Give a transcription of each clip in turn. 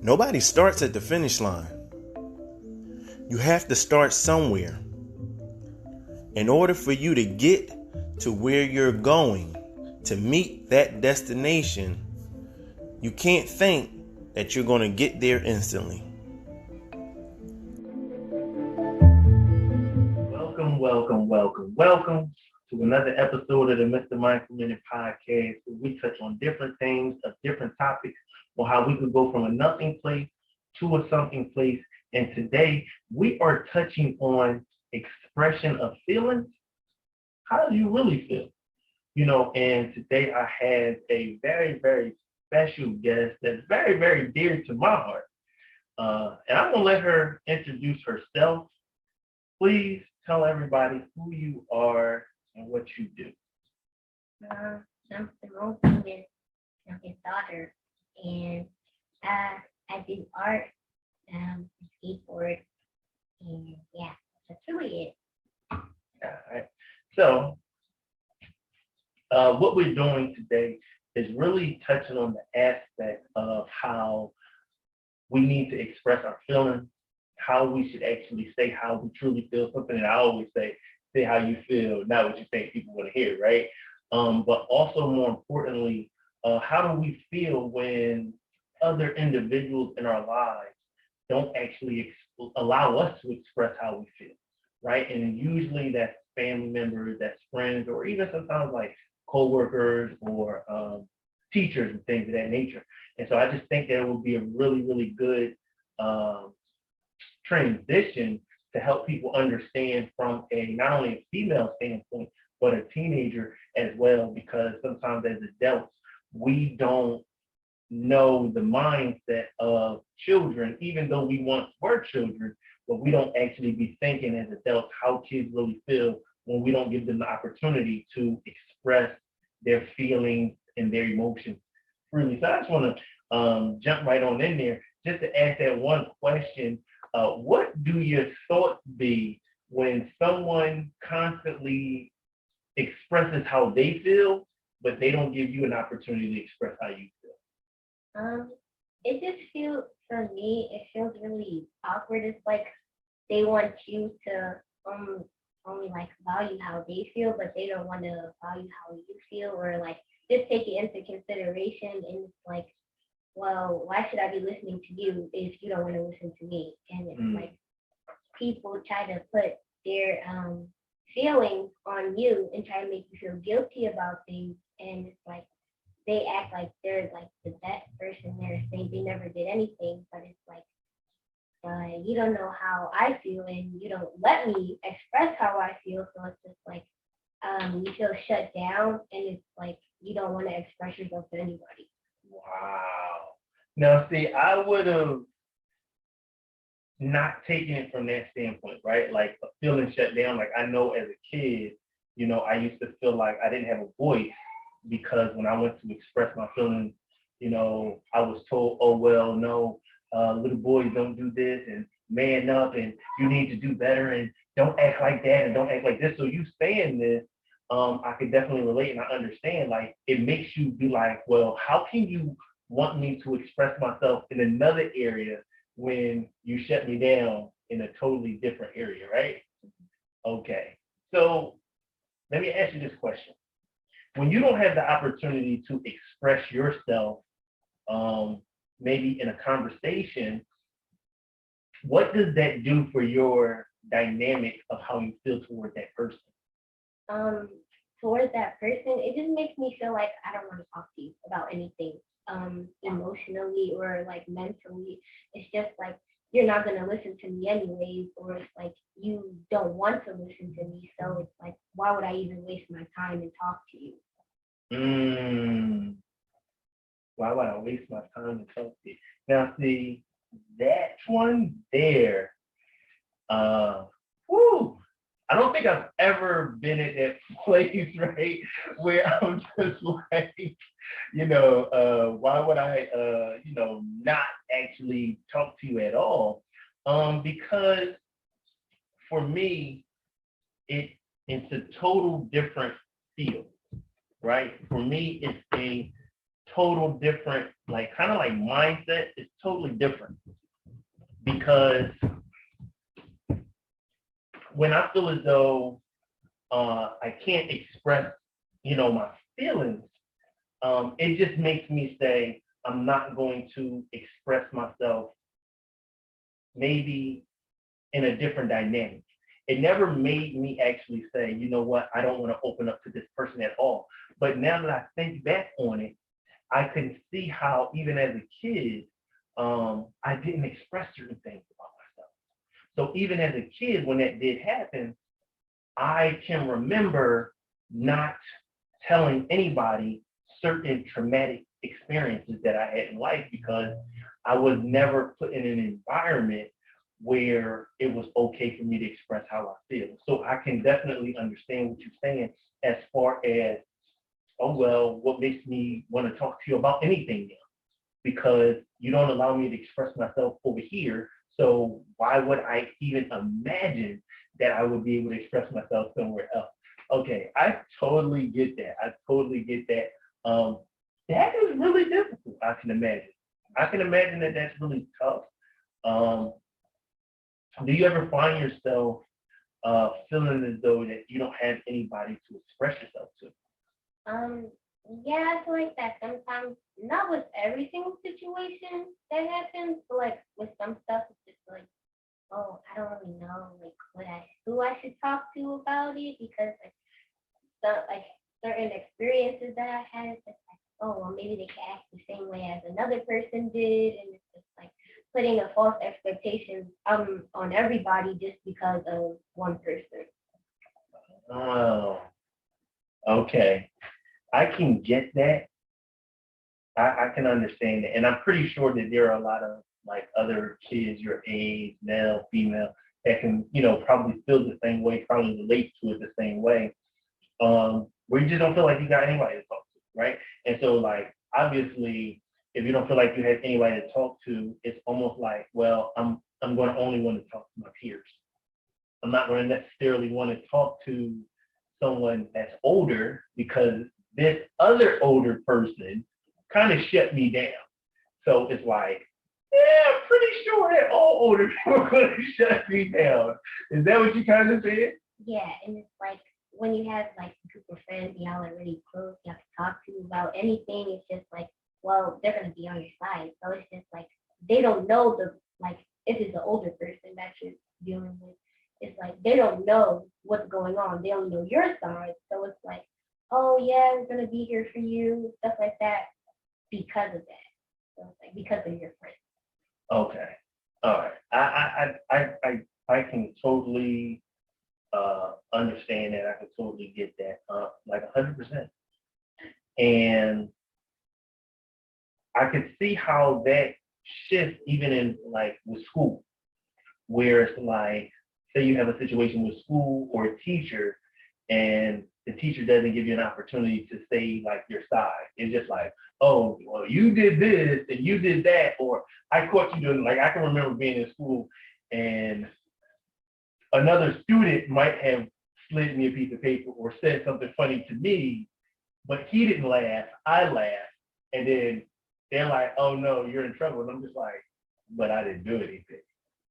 Nobody starts at the finish line. You have to start somewhere. In order for you to get to where you're going, to meet that destination, you can't think that you're going to get there instantly. Welcome to another episode of the Mrmindfulminute podcast, where we touch on different things, different topics, on how we could go from a nothing place to a something place. And today we are touching on expression of feelings. How do you really feel? And today I have a very, very special guest that's very, very dear to my heart. And I'm going to let her introduce herself. Please tell everybody who you are and what you do. I'm Mrmindfulminute. I'm his daughter, and I do art, skateboard, and yeah, that's really it. All right. So, what we're doing today is really touching on the aspect of how we need to express our feelings, how we should actually say how we truly feel, something that I always say how you feel, not what you think people want to hear, right? But also more importantly, how do we feel when other individuals in our lives don't actually allow us to express how we feel, right? And usually that's family members, that's friends, or even sometimes like coworkers or teachers and things of that nature. And so I just think that it would be a really, really good transition to help people understand from a not only a female standpoint, but a teenager as well, because sometimes as adults, we don't know the mindset of children, even though we once were children, but we don't actually be thinking as adults how kids really feel when we don't give them the opportunity to express their feelings and their emotions freely. So I just want to jump right on in there just to ask that one question. What do your thoughts be when someone constantly expresses how they feel, but they don't give you an opportunity to express how you feel? It just feels, for me, it feels really awkward. It's like they want you to only like value how they feel, but they don't want to value how you feel, or like just take it into consideration. And it's like, well, why should I be listening to you if you don't want to listen to me? And it's like people try to put their feelings on you and try to make you feel guilty about things. And it's like they act like they're like the best person there, saying they never did anything, but it's like you don't know how I feel, and you don't let me express how I feel. So it's just like you feel shut down, and it's like you don't want to express yourself to anybody. Wow. Now, see, I would have not taken it from that standpoint, right? Like a feeling shut down. Like I know as a kid, I used to feel like I didn't have a voice because when I went to express my feelings, I was told, oh, well, no, little boys don't do this, and man up, and you need to do better, and don't act like that, and don't act like this. So you saying this, I could definitely relate, and I understand, like, it makes you be like, well, how can you want me to express myself in another area when you shut me down in a totally different area, right? Okay. So let me ask you this question. When you don't have the opportunity to express yourself, maybe in a conversation, what does that do for your dynamic of how you feel toward that person? Towards that person, it just makes me feel like I don't want to talk to you about anything, emotionally or like mentally. It's just like you're not going to listen to me anyways, or it's like you don't want to listen to me. So it's like, why would I even waste my time and talk to you? Why would I waste my time and talk to you? Now, see, that one there, I don't think I've ever been at that place, right, where I'm just like, why would I, not actually talk to you at all? Because for me, it's a total different feel, right? For me, it's a total different, like kind of like mindset is totally different, because when I feel as though I can't express, my feelings, it just makes me say I'm not going to express myself maybe in a different dynamic. It never made me actually say, you know what, I don't want to open up to this person at all. But now that I think back on it, I can see how even as a kid, I didn't express certain things about myself. So even as a kid, when that did happen, I can remember not telling anybody certain traumatic experiences that I had in life, because I was never put in an environment where it was okay for me to express how I feel. So I can definitely understand what you're saying as far as, oh, well, what makes me want to talk to you about anything now? Because you don't allow me to express myself over here. So why would I even imagine that I would be able to express myself somewhere else? Okay, I totally get that. I totally get that. That is really difficult, I can imagine. I can imagine that that's really tough. Do you ever find yourself feeling as though that you don't have anybody to express yourself to? Yeah, I feel like that sometimes, not with every single situation that happens, but like with some stuff, it's just like, oh, I don't really know like who I should talk to about it, because like certain experiences that I had, it's just like, oh, well, maybe they can act the same way as another person did, and it's just like putting a false expectation on everybody just because of one person. Oh, okay. I can get that. I can understand that. And I'm pretty sure that there are a lot of like other kids your age, male, female, that can, probably feel the same way, probably relate to it the same way. Where you just don't feel like you got anybody to talk to, right? And so like obviously if you don't feel like you have anybody to talk to, it's almost like, well, I'm going to only want to talk to my peers. I'm not going to necessarily want to talk to someone that's older, because this other older person kind of shut me down. So it's like, yeah, I'm pretty sure that all older people are going to shut me down. Is that what you kind of said? Yeah, and it's like when you have like a group of friends, y'all are really close, you have to talk to about anything. It's just like, well, they're gonna be on your side. So it's just like they don't know if it's an older person that you're dealing with, it's like they don't know what's going on. They only know your side. So it's like, oh yeah, we're gonna be here for you, stuff like that, because of that. So it's like because of your friends. Okay. All right. I can totally understand that. I can totally get that. Like 100%. And I could see how that shifts even in like with school, where it's like, say you have a situation with school or a teacher, and the teacher doesn't give you an opportunity to say like your side. It's just like, oh, well, you did this and you did that, or I caught you doing, like I can remember being in school and another student might have slid me a piece of paper or said something funny to me, but he didn't laugh, I laughed, and then they're like, oh no, you're in trouble. And I'm just like, but I didn't do anything,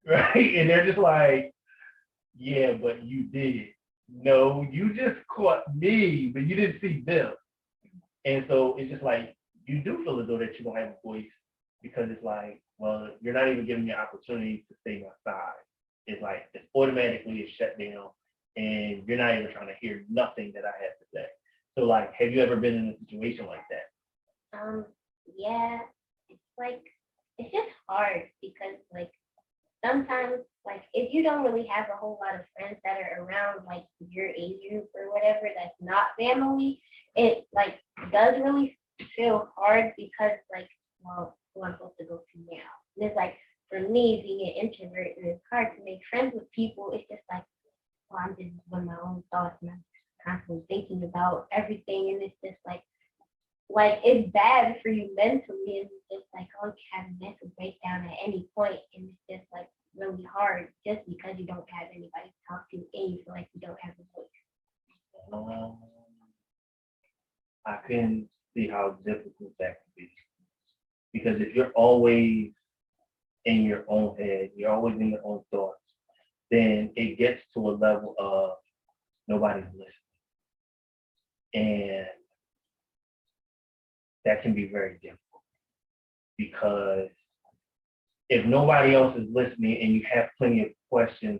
right? And they're just like, yeah, but you did. No, you just caught me, but you didn't see them. And so it's just like, you do feel as though that you don't have a voice, because it's like, well, you're not even giving me an opportunity to say my side. It's like, it's automatically a shutdown, and you're not even trying to hear nothing that I have to say. So like, have you ever been in a situation like that? Yeah, it's like, it's just hard because like sometimes like if you don't really have a whole lot of friends that are around like your age group or whatever that's not family, it like does really feel hard because like, well, who I'm supposed to go to now? And it's like for me being an introvert and it's hard to make friends with people, it's just like, well, I'm just with my own thoughts and I'm constantly thinking about everything, and it's just like it's bad for you mentally, and it's just like, oh, you have a mental breakdown at any point, and it's just like really hard just because you don't have anybody to talk to and you feel like you don't have a voice. I can see how difficult that can be. Because if you're always in your own head, you're always in your own thoughts, then it gets to a level of nobody's listening. And that can be very difficult because if nobody else is listening and you have plenty of questions,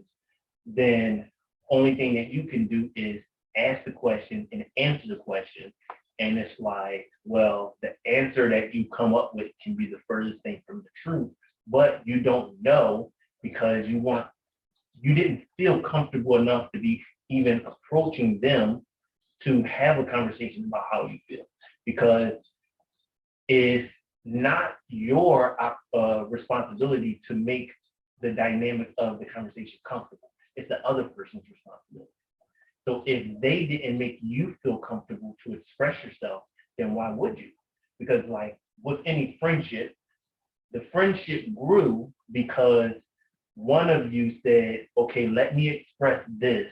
then only thing that you can do is ask the question and answer the question. And it's like, well, the answer that you come up with can be the furthest thing from the truth, but you don't know because you didn't feel comfortable enough to be even approaching them to have a conversation about how you feel, because it's not your responsibility to make the dynamic of the conversation comfortable. It's the other person's responsibility. So if they didn't make you feel comfortable to express yourself, then why would you? Because like with any friendship, the friendship grew because one of you said, okay, let me express this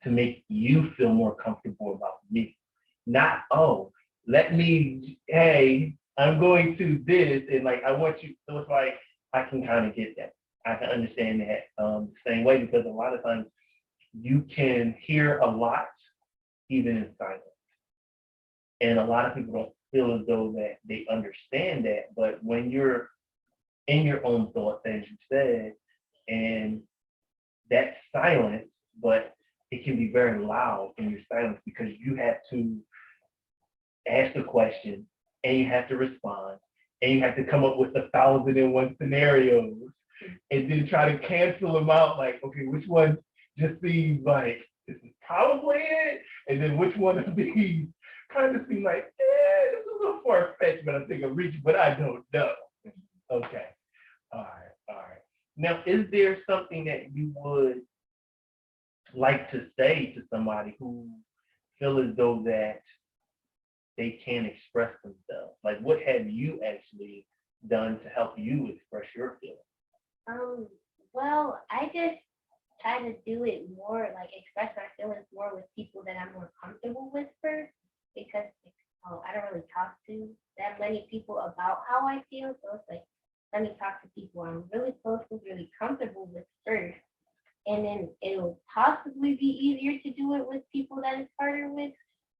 to make you feel more comfortable about me. Not, oh, hey, I'm going to this, and like, I want you, so it's like, I can kind of get that. I can understand that the same way, because a lot of times you can hear a lot, even in silence. And a lot of people don't feel as though that they understand that, but when you're in your own thoughts, as you said, and that silence, but it can be very loud in your silence because you have to ask a question and you have to respond and you have to come up with 1,001 scenarios and then try to cancel them out. Like, okay, which one just seems like this is probably it? And then which one of these kind of seem like, this is a little far-fetched, but I think I'm reaching, but I don't know. Okay. All right. Now, is there something that you would like to say to somebody who feel as though that they can't express themselves? Like, what have you actually done to help you express your feelings? Well, I just try to do it more, like express my feelings more with people that I'm more comfortable with first, because I don't really talk to that many people about how I feel. So it's like, let me talk to people I'm really close with, really comfortable with first. And then it'll possibly be easier to do it with people that it's harder with.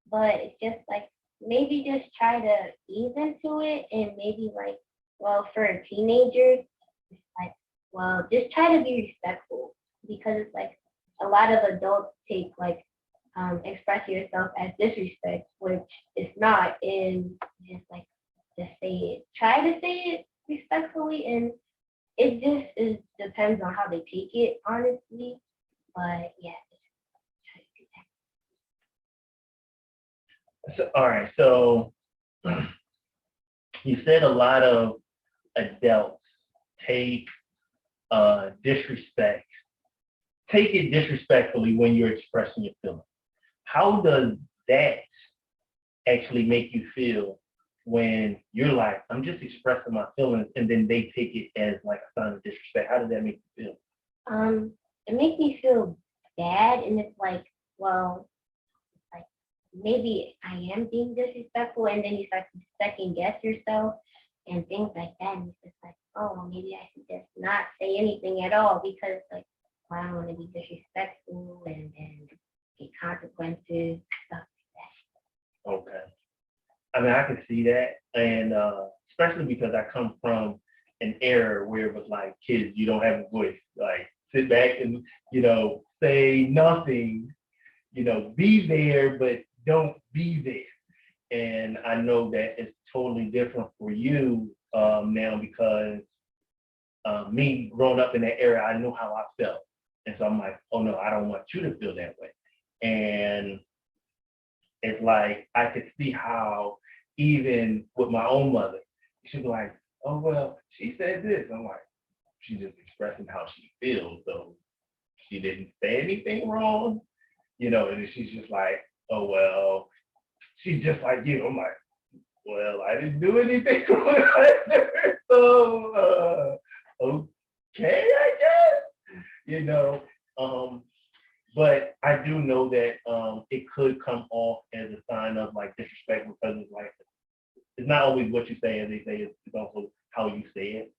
But it's just like, maybe just try to ease into it, and maybe like, well, for a teenager, it's like, well, just try to be respectful, because it's like a lot of adults take like expressing yourself as disrespect, which it's not, and just like just say it. Try to say it respectfully, and it just depends on how they take it, honestly. But yeah, just try to do that. So, all right, so you said a lot of adults take take it disrespectfully when you're expressing your feelings. How does that actually make you feel when you're like, I'm just expressing my feelings, and then they take it as like a sign of disrespect? How does that make you feel? It makes me feel bad, and it's like, well, like maybe I am being disrespectful, and then you start to second guess yourself and things like that, and it's just like, oh, well, maybe I should just not say anything at all, because like, well, I don't want to be disrespectful and then get consequences, stuff like that. Okay. I mean, I can see that, and especially because I come from an era where it was like, kids, you don't have a voice. Like, sit back and, say nothing, be there, but don't be there. And I know that it's totally different for you now, because me growing up in that era, I knew how I felt. And so I'm like, oh no, I don't want you to feel that way. And it's like, I could see how even with my own mother, she'd be like, oh, well, she said this. I'm like, she's just expressing how she feels. So she didn't say anything wrong, and she's just like, oh, well, she's just like you. I'm like, well, I didn't do anything wrong. So, okay, I guess, but I do know that it could come off as a sign of like disrespect, because it's like, it's not always what you say, as they say, it's also how you say it.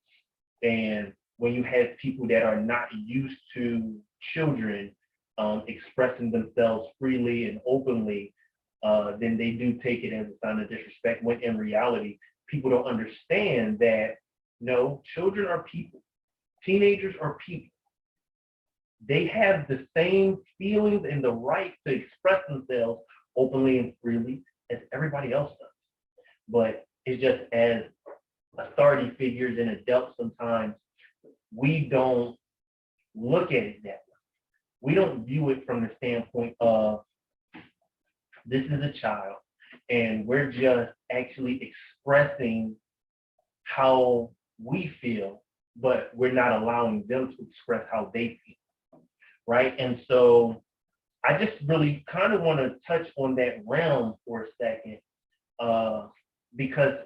And when you have people that are not used to children expressing themselves freely and openly, then they do take it as a sign of disrespect, when in reality, people don't understand that, no, children are people. Teenagers are people. They have the same feelings and the right to express themselves openly and freely as everybody else does. But it's just as authority figures and adults, sometimes we don't look at it that way. We don't view it from the standpoint of, this is a child and we're just actually expressing how we feel, but we're not allowing them to express how they feel, right? And so I just really kind of want to touch on that realm for a second, because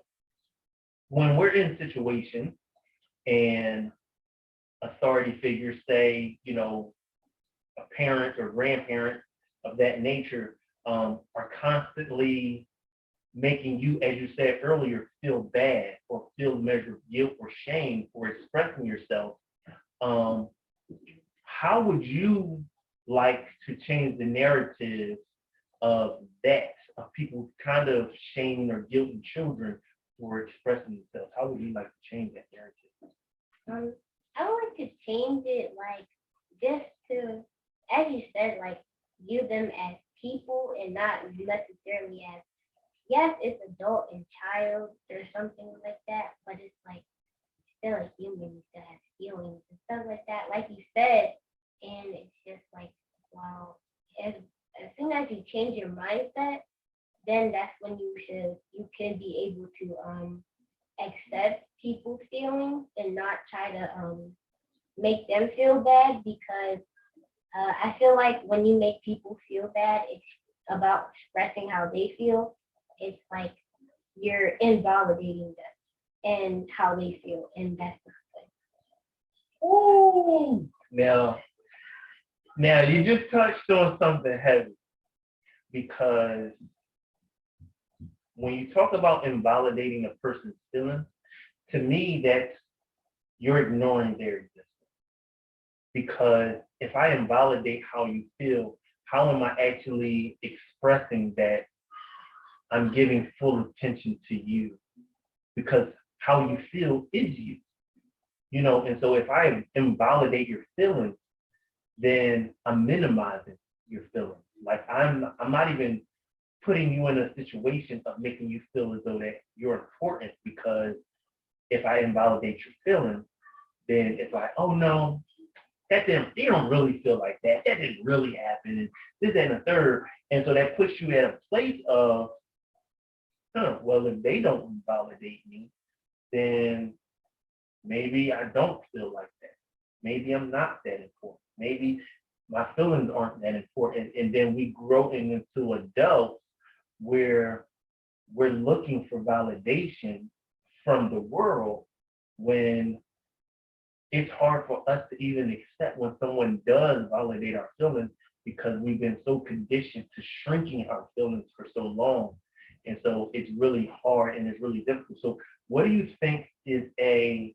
when we're in situations and authority figures, say, you know, a parent or grandparent of that nature, are constantly making you, as you said earlier, feel bad or feel a measure of guilt or shame for expressing yourself, how would you like to change the narrative of that, of people kind of shaming or guilting children for expressing themselves? How would you like to change that narrative? I would like to change it, like, just to, as you said, like, view them as people and not necessarily as, yes, it's adult and child or something like that, but it's like still a human, you still have feelings and stuff like that, like you said. And it's just like, wow, as soon as you change your mindset, then that's when you can be able to accept people's feelings and not try to make them feel bad, because I feel like when you make people feel bad, it's about expressing how they feel. It's like you're invalidating them and how they feel, and that's not good. Ooh, now you just touched on something heavy, because when you talk about invalidating a person's feelings, to me, that's, you're ignoring their existence. Because if I invalidate how you feel, how am I actually expressing that I'm giving full attention to you? Because how you feel is you, you know. And so if I invalidate your feelings, then I'm minimizing your feelings. Like I'm not even putting you in a situation of making you feel as though that you're important, because if I invalidate your feelings, then it's like, oh no, they don't really feel like that. That didn't really happen. And this, that, and the third. And so that puts you at a place of, well, if they don't validate me, then maybe I don't feel like that. Maybe I'm not that important. Maybe my feelings aren't that important. And then we grow into adults where we're looking for validation from the world, when it's hard for us to even accept when someone does validate our feelings, because we've been so conditioned to shrinking our feelings for so long. And so it's really hard and it's really difficult. So what do you think is a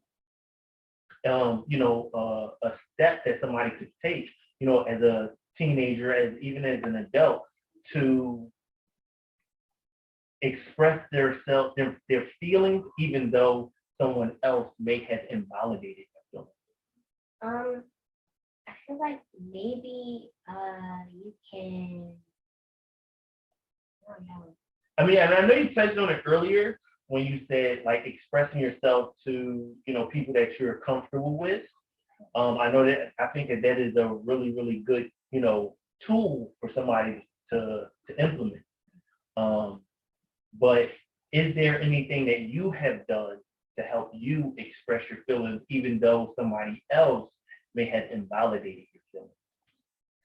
step that somebody could take, you know, as a teenager, as even as an adult, to express their feelings, even though someone else may have invalidated their feelings? I feel like maybe you can, I don't know. I mean, and I know you touched on it earlier when you said, like, expressing yourself to, you know, people that you're comfortable with. I know that, I think that is a really, really good, you know, tool for somebody to implement. But is there anything that you have done to help you express your feelings, even though somebody else may have invalidated your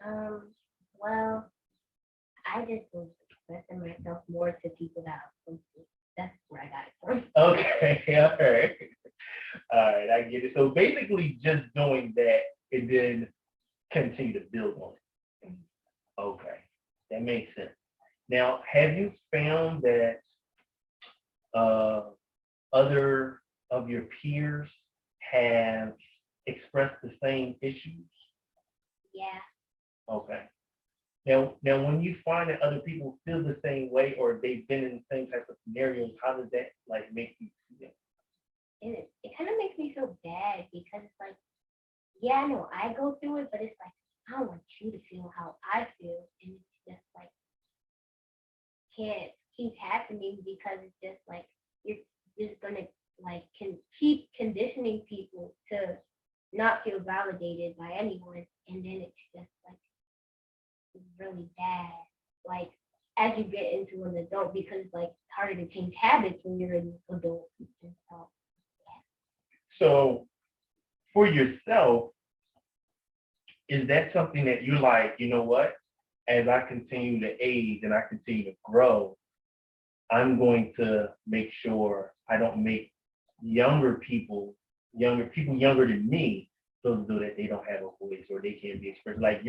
feelings? Well, I just was expressing myself more to people that I was close to. That's where I got it from. Okay, all right, I get it. So basically just doing that and then continue to build on it. Okay, that makes sense. Now, have you found that other of your peers have expressed the same issues? Yeah. Okay. Now, when you find that other people feel the same way or they've been in the same type of scenarios, how does that like make you feel? It kind of makes me feel bad because it's like, yeah, I know I go through it, but it's like I don't want you to feel how I feel, and it's just like can't keep happening because it's just like you're just gonna like can keep conditioning people to not feel validated by anyone, and then it's just like really bad. Like as you get into an adult, because like it's harder to change habits when you're an adult. And so, So for yourself, is that something that you like, you know what? As I continue to age and I continue to grow, I'm going to make sure I don't make younger people younger than me, feel as though that they don't have a voice or they can't be expressed. Like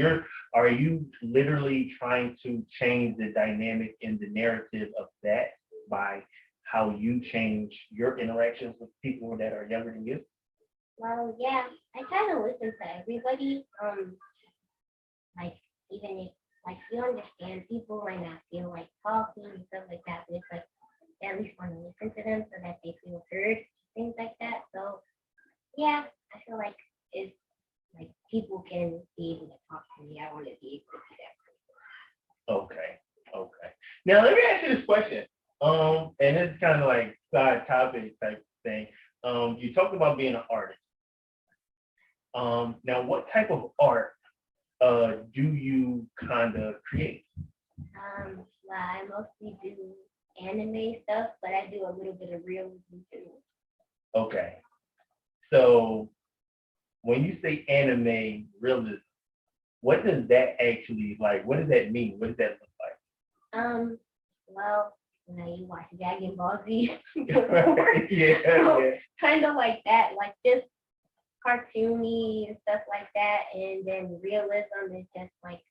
are you literally trying to change the dynamic and the narrative of that by how you change your interactions with people that are younger than you? well, yeah, I kind of listen to everybody. Like even if like you understand people might not feel like talking and stuff like that, but it's like they at least want to listen to them so that they feel heard, things like that. So yeah, I feel like if like people can be able to talk to me, I want to be able to do that. Okay. Okay. Now let me ask you this question. And it's kind of like side topic type thing. You talked about being an artist. Now what type of art do you kind of create? Well, I mostly do anime stuff, but I do a little bit of realism too. Okay. So when you say anime realism, what does that actually like? What does that mean? What does that look Well, you watch Dragon Ball Z, like? Yeah, so, yeah. kind of like that, like just cartoony and stuff like that. And then realism is just like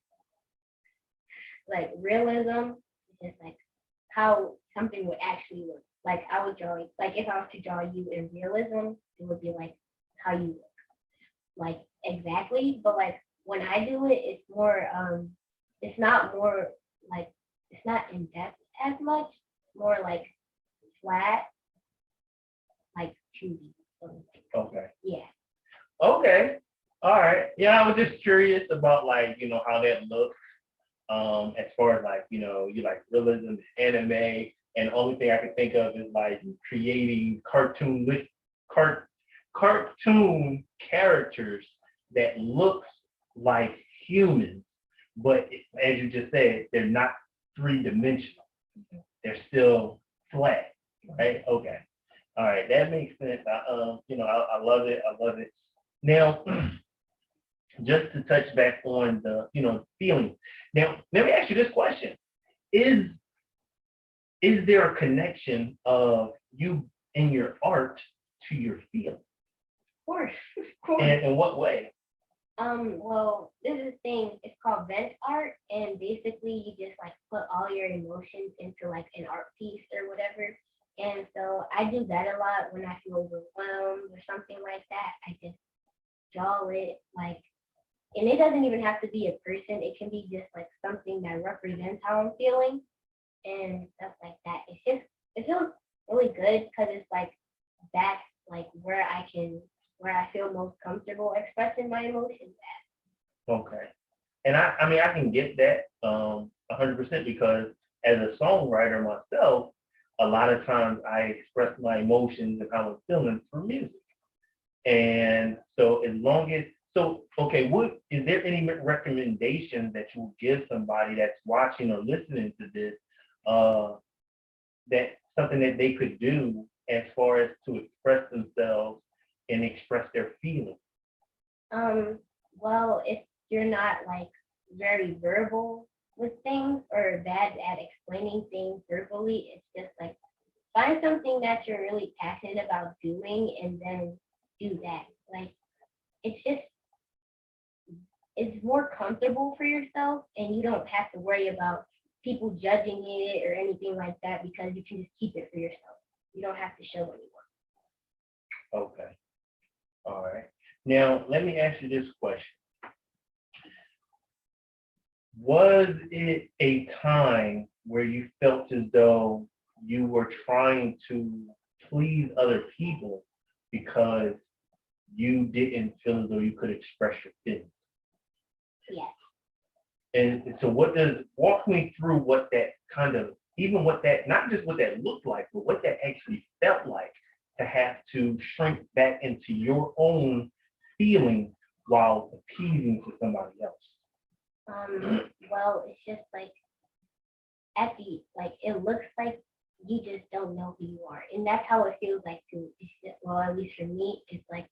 realism is just like how something would actually look. Like I would draw, like if I was to draw you in realism, it would be like how you look, like exactly. But like when I do it, it's more, it's not more like it's not in depth as much, more like flat, like 2D. Okay. Yeah. Okay. All right. Yeah, I was just curious about like, how that looks. As far as like, you like realism, anime, and the only thing I can think of is like creating cartoon characters that looks like humans, but as you just said, they're not 3-dimensional. They're still flat, right? Okay. All right, that makes sense. I love it. I love it. Now, just to touch back on the, feelings. Now, let me ask you this question: Is there a connection of you in your art to your feelings? Of course, of course. And in what way? Well, this is a thing, it's called vent art, and basically you just like put all your emotions into like an art piece or whatever. And so I do that a lot when I feel overwhelmed or something like that. I just draw it like, and it doesn't even have to be a person. It can be just like something that represents how I'm feeling and stuff like that. It feels really good because it's like that's like where I feel most comfortable expressing my emotions at. Okay. And I mean, I can get that 100% because as a songwriter myself, a lot of times I express my emotions and how I'm feeling through music. And so okay, what is there any recommendations that you will give somebody that's watching or listening to this, that something that they could do as far as to express themselves and express their feelings? Well, if you're not like very verbal with things or bad at explaining things verbally, it's just like find something that you're really passionate about doing and then do that. Like it's more comfortable for yourself and you don't have to worry about people judging it or anything like that because you can just keep it for yourself. you don't have to show anyone. Okay. All right. Now, let me ask you this question. Was it a time where you felt as though you were trying to please other people because you didn't feel as though you could express your feelings? Yes. And so walk me through what that kind of, even what that, not just what that looked like, but what that actually felt like to have to shrink back into your own feelings while appeasing to somebody else. Well, it's just like it looks like you just don't know who you are, and that's how it feels like too. Well, at least for me, it's like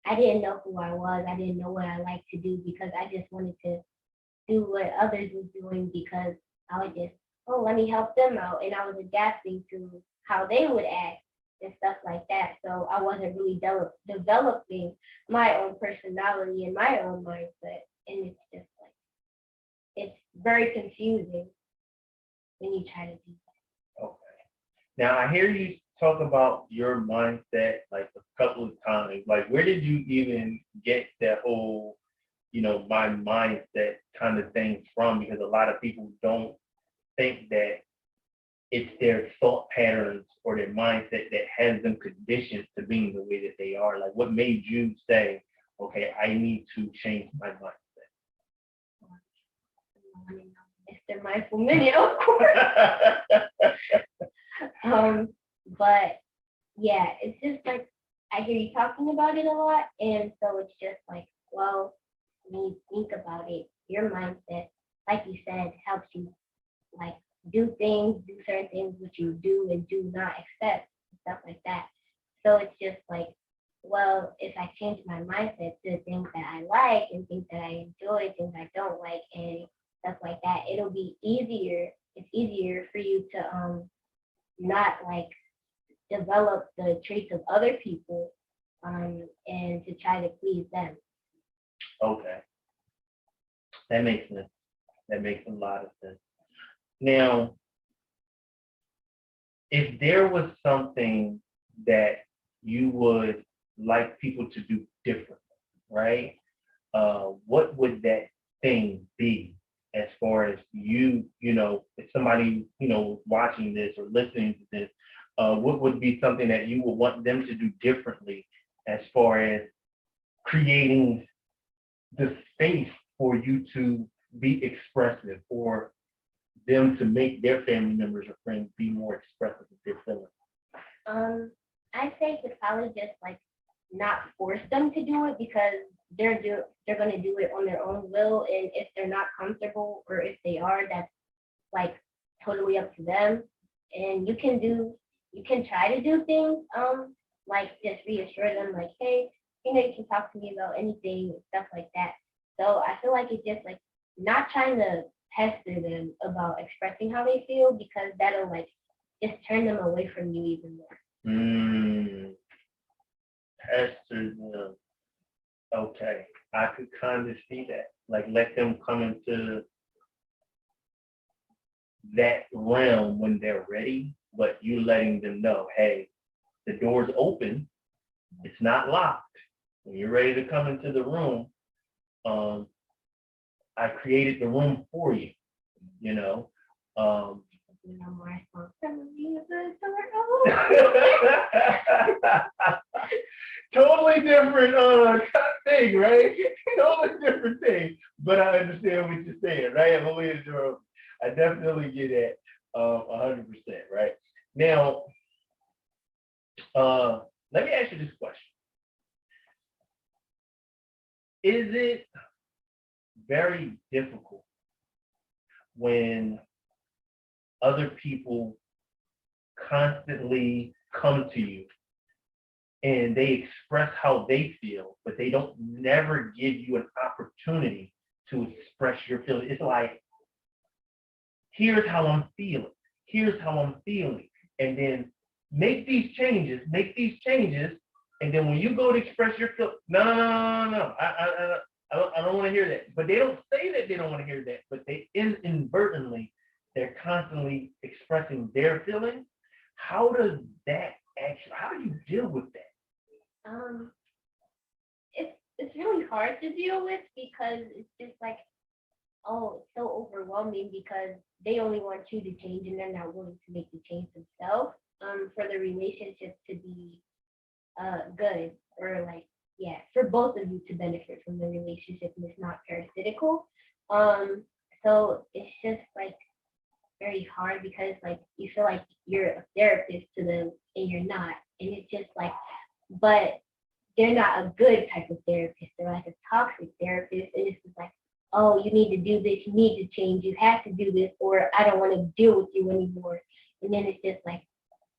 I didn't know who I was. I didn't know what I liked to do because I just wanted to do what others was doing because I would just, oh, let me help them out, and I was adapting to how they would act and stuff like that. So I wasn't really developing my own personality and my own mindset, and it's just like it's very confusing when you try to do that. Okay. Now I hear you talk about your mindset like a couple of times. Like, where did you even get that whole, my mindset kind of thing from? Because a lot of people don't think that it's their thought patterns or their mindset that has them conditioned to being the way that they are. Like, what made you say, okay, I need to change my mindset? Mrmindfulminute, of course. But yeah, it's just like I hear you talking about it a lot, and so it's just like, well, when you think about it, your mindset, like you said, helps you like do certain things which you do and do not accept, stuff like that. So it's just like, well, if I change my mindset to things that I like and things that I enjoy, things I don't like, and stuff like that, it'll be easier. It's easier for you to not like develop the traits of other people and to try to please them. Okay. That makes sense. That makes a lot of sense. Now, if there was something that you would like people to do differently, right? What would that thing be as far as if somebody, watching this or listening to this, what would be something that you would want them to do differently as far as creating the space for you to be expressive or them to make their family members or friends be more expressive of their feelings? I say to probably just like not force them to do it because they're going to do it on their own will, and if they're not comfortable or if they are, that's like totally up to them. And you can try to do things like just reassure them like, hey, you can talk to me about anything and stuff like that. So I feel like it's just like not trying to pester them about expressing how they feel because that'll like just turn them away from you even more. Pester them. Okay, I could kind of see that. Like, let them come into that realm when they're ready, but you letting them know, hey, the door's open, it's not locked. When you're ready to come into the room, I created the room for you, Totally different thing, right? Totally different thing. But I understand what you're saying, right? I definitely get it 100%, right? Now, let me ask you this question. Is it very difficult when other people constantly come to you and they express how they feel, but they don't never give you an opportunity to express your feelings? It's like, here's how I'm feeling. Here's how I'm feeling. And then make these changes. And then when you go to express your feelings, no. I don't want to hear that. But they don't say that they don't want to hear that, but they inadvertently, they're constantly expressing their feelings. How does that actually, how do you deal with that? It's really hard to deal with because it's just like, oh, it's so overwhelming because they only want you to change and they're not willing to make the change themselves. For the relationship to be good, or like, yeah, for both of you to benefit from the relationship and it's not parasitical. So it's just like very hard because like you feel like you're a therapist to them and you're not, and it's just like, but they're not a good type of therapist. They're like a toxic therapist, and it's just like, oh, you need to do this, you need to change, you have to do this, or I don't want to deal with you anymore. And then it's just like,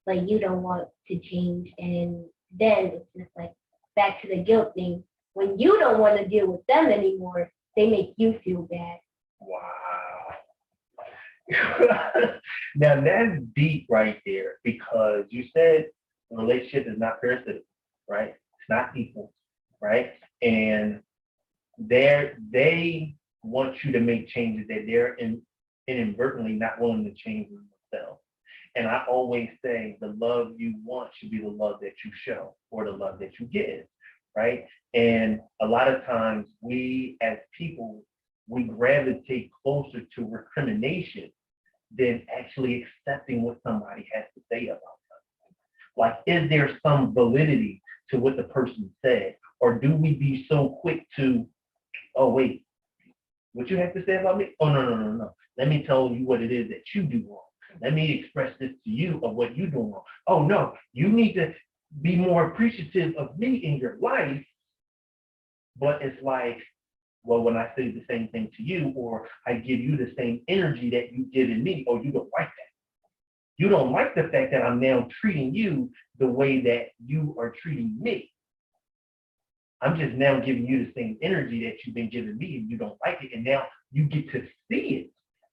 but you don't want to change, and then it's just like back to the guilt thing. When you don't want to deal with them anymore, they make you feel bad. Wow. Now that's deep right there, because you said the relationship is not parasitic, right? It's not equal, right? And they want you to make changes that they're inadvertently not willing to change themselves. And I always say the love you want should be the love that you show or the love that you give, right? And a lot of times we as people, we gravitate closer to recrimination than actually accepting what somebody has to say about us. Like, is there some validity to what the person said? Or do we be so quick to, oh, wait, what you have to say about me? Oh, no. Let me tell you what it is that you do wrong. Let me express this to you of what you do wrong. Oh, no, you need to be more appreciative of me in your life. But it's like, well, when I say the same thing to you, or I give you the same energy that you give in me, oh, you don't like that. You don't like the fact that I'm now treating you the way that you are treating me. I'm just now giving you the same energy that you've been giving me, and you don't like it. And now you get to see it.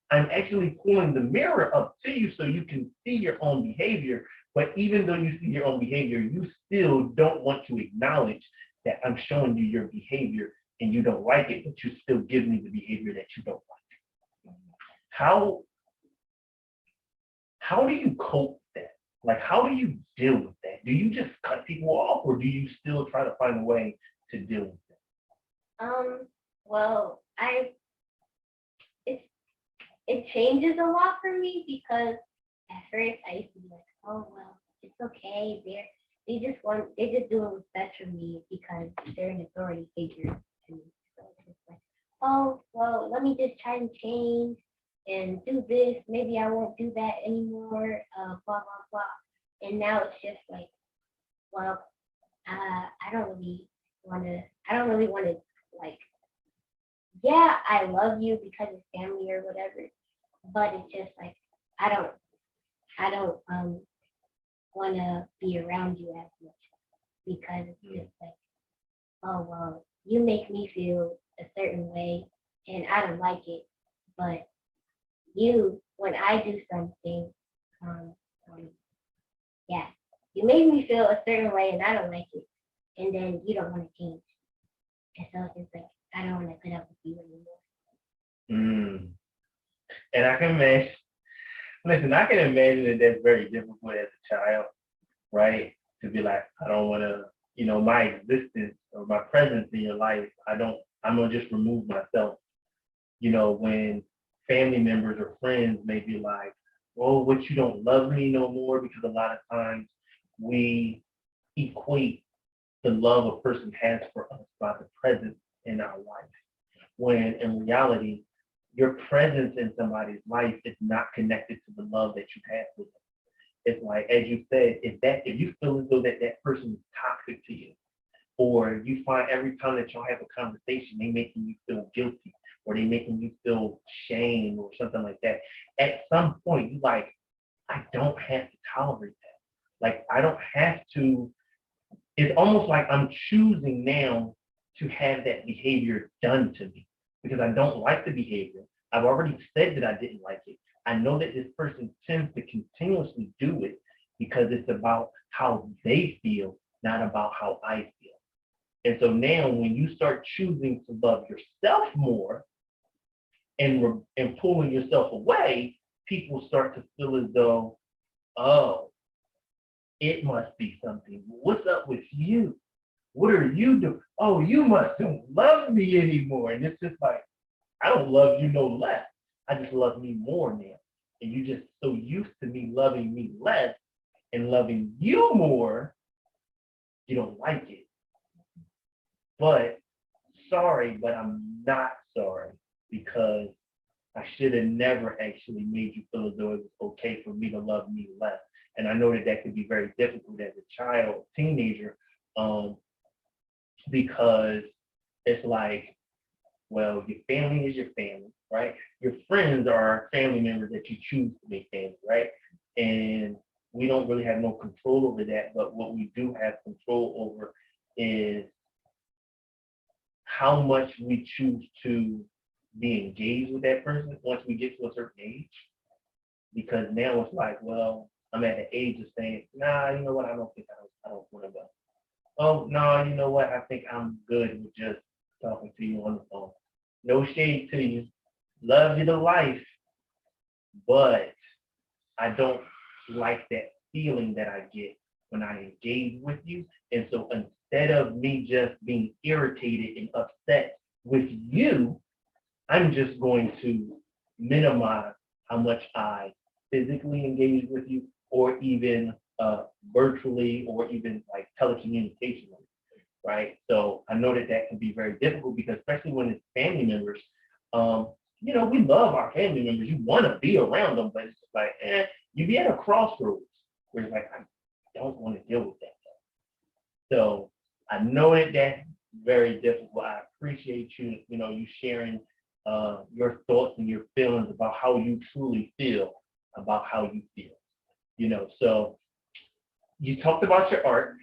I'm actually pulling the mirror up to you so you can see your own behavior. But even though you see your own behavior, you still don't want to acknowledge that I'm showing you your behavior and you don't like it, but you still give me the behavior that you don't like. How do you cope with that? Like, how do you deal with that? Do you just cut people off, or do you still try to find a way to deal with it? Well, it changes a lot for me because at first I used to be like, oh well, it's okay. They just doing what's best for me because they're an authority figure to me. So it's just like, oh well, let me just try and change and do this. Maybe I won't do that anymore. Blah blah blah. And now it's just like, well, I don't really want to like, yeah, I love you because it's family or whatever, but it's just like I don't want to be around you as much because it's just like, oh well, you make me feel a certain way and I don't like it, but you, when I do something, um, yeah, you make me feel a certain way and I don't like it, and then you don't want to change, and so it's just like I don't want to put up with you anymore. And I can imagine. Listen, I can imagine that that's very difficult as a child, right? To be like, I don't want to, my existence or my presence in your life, I'm going to just remove myself. When family members or friends may be like, oh, what, you don't love me no more? Because a lot of times we equate the love a person has for us by the presence in our life. When in reality, your presence in somebody's life is not connected to the love that you have with them. It's like, as you said, if you feel as though that person is toxic to you, or you find every time that y'all have a conversation, they making you feel guilty, or they making you feel shame or something like that, at some point you like, I don't have to tolerate that. Like, I don't have to. It's almost like I'm choosing now to have that behavior done to me because I don't like the behavior. I've already said that I didn't like it. I know that this person tends to continuously do it because it's about how they feel, not about how I feel. And so now when you start choosing to love yourself more and pulling yourself away, people start to feel as though, oh, it must be something. What's up with you? What are you doing? Oh, you must don't love me anymore. And it's just like, I don't love you no less. I just love me more now. And you just so used to me loving me less and loving you more, you don't like it. But sorry, but I'm not sorry because I should have never actually made you feel as though it was okay for me to love me less. And I know that that could be very difficult as a child, teenager, because it's like, well, your family is your family, right? Your friends are family members that you choose to make family, right? And we don't really have no control over that, but what we do have control over is how much we choose to be engaged with that person once we get to a certain age. Because now it's like, well, I'm at the age of saying, nah, you know what, I don't want to go. Oh, no, you know what, I think I'm good with just talking to you on the phone. No shade to you. Love you to life. But I don't like that feeling that I get when I engage with you. And so instead of me just being irritated and upset with you, I'm just going to minimize how much I physically engage with you or even virtually or even like telecommunication, right? So I know that that can be very difficult because especially when it's family members, you know, we love our family members. You want to be around them, but it's just like, you be at a crossroads where it's like, I don't want to deal with that. So I know that that's very difficult. I appreciate you, you know, you sharing your thoughts and your feelings about how you truly feel about how you feel. You know, so you talked about your art.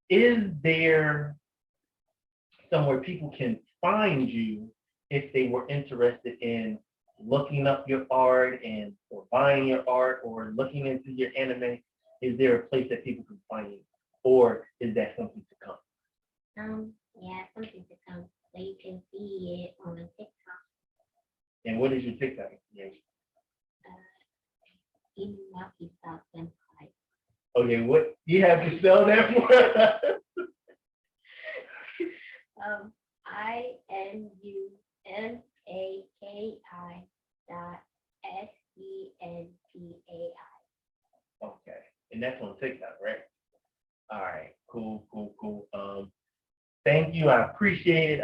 Is there somewhere people can find you if they were interested in looking up your art and or buying your art or looking into your anime? Is there a place that people can find you, or is that something to come? Yeah, something to come. So you can see it on TikTok. And what is your TikTok? Even Monkey Stop and Cry. Okay, what you have to spell that for us? INVMAKI.SENTAI. Okay, and that's on TikTok, right? All right, cool. Thank you. I appreciate it.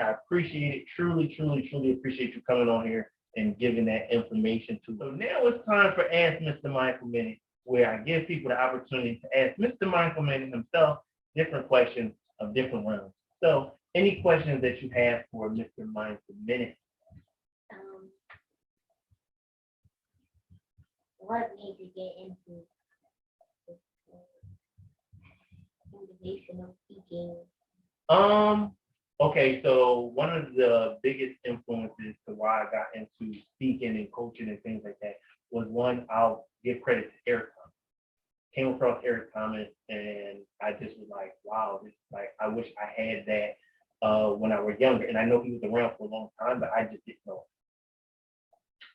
Truly, truly, truly appreciate you coming on here and giving that information to. So now it's time for Ask Mr. Mindful Minute, where I give people the opportunity to ask Mr. Mindful Minute himself different questions of different realms. So any questions that you have for Mr. Mindful Minute? What made you get into motivational speaking? Okay, so one of the biggest influences to why I got into speaking and coaching and things like that was one, I'll give credit to Eric Thomas. Came across Eric Thomas and I just was like, wow, this like I wish I had that when I was younger. And I know he was around for a long time, but I just didn't know.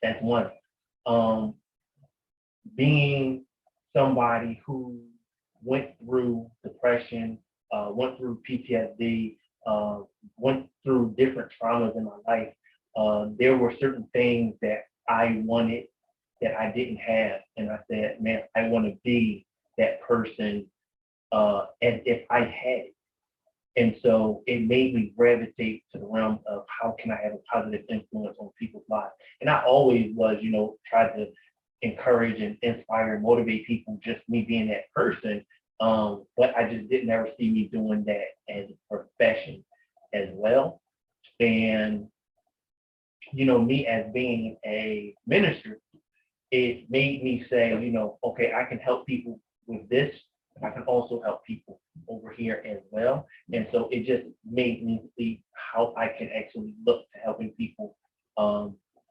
That's one. Being somebody who went through depression, went through PTSD, went through different traumas in my life, there were certain things that I wanted that I didn't have. And I said, man, I want to be that person as if I had it. And so it made me gravitate to the realm of how can I have a positive influence on people's lives. And I always was, you know, tried to encourage and inspire and motivate people, just me being that person. But I just didn't ever see me doing that as a profession as well. And, you know, me as being a minister, it made me say, you know, okay, I can help people with this. I can also help people over here as well. And so it just made me see how I can actually look to helping people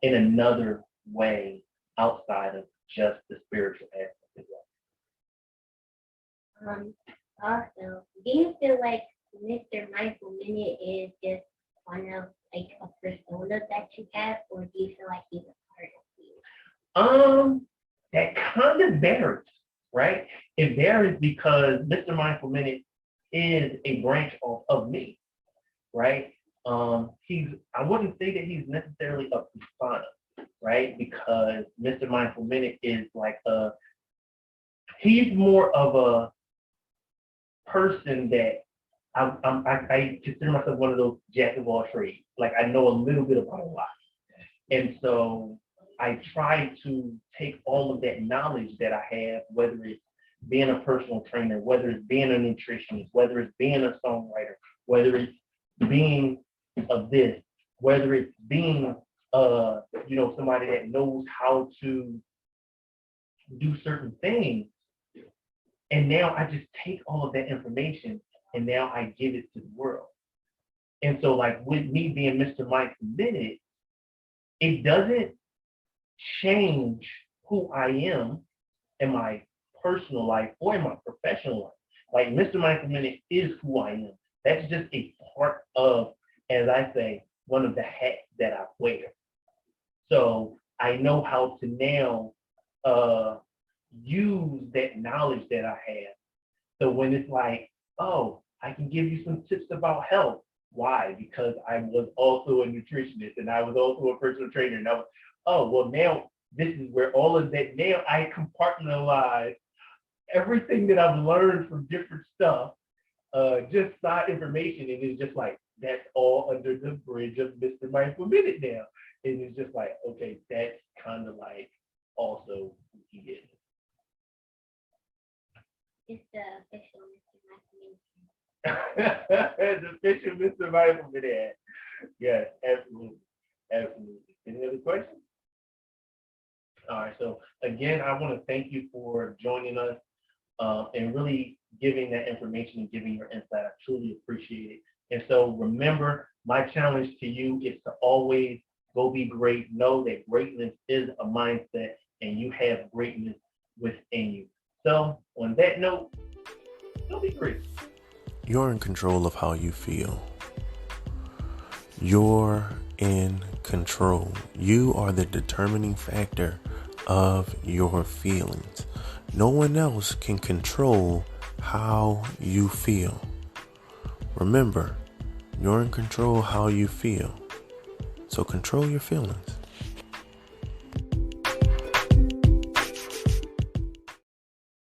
in another way outside of just the spiritual aspect as well. Also, do you feel like Mr. Mindful Minute is just one of like a persona that you have, or do you feel like he's a part of you? That kind of varies. right? It varies because Mr. Mindful Minute is a branch of me, right? I wouldn't say that he's necessarily a persona, right? Because Mr. Mindful Minute is like he's more of a person that I consider myself one of those jack of all trades. Like I know a little bit about a lot. And so I try to take all of that knowledge that I have, whether it's being a personal trainer, whether it's being a nutritionist, whether it's being a songwriter, whether it's being of this, whether it's being somebody that knows how to do certain things. And now I just take all of that information and now I give it to the world. And so like with me being Mr. Mike Minute, it doesn't change who I am in my personal life or in my professional life. Like Mr. Mike Minute is who I am. That's just a part of, as I say, one of the hats that I wear. So I know how to now use that knowledge that I have. So when it's like, oh, I can give you some tips about health. Why? Because I was also a nutritionist and I was also a personal trainer. And now this is where all of that, now I compartmentalize everything that I've learned from different stuff, just side information. And it's just like, that's all under the bridge of Mr. Mindful Minute now. And it's just like, okay, that's kind of like also who he is. It's the official Mr. Mindful The official Mr. Mindful Minute. Yes, absolutely. Absolutely. Any other questions? All right, so again, I want to thank you for joining us and really giving that information and giving your insight. I truly appreciate it. And so remember, my challenge to you is to always go be great. Know that greatness is a mindset and you have greatness within you. So on that note, go be great. You're in control of how you feel. You're in control. You are the determining factor of your feelings. No one else can control how you feel. Remember, you're in control of how you feel. So control your feelings.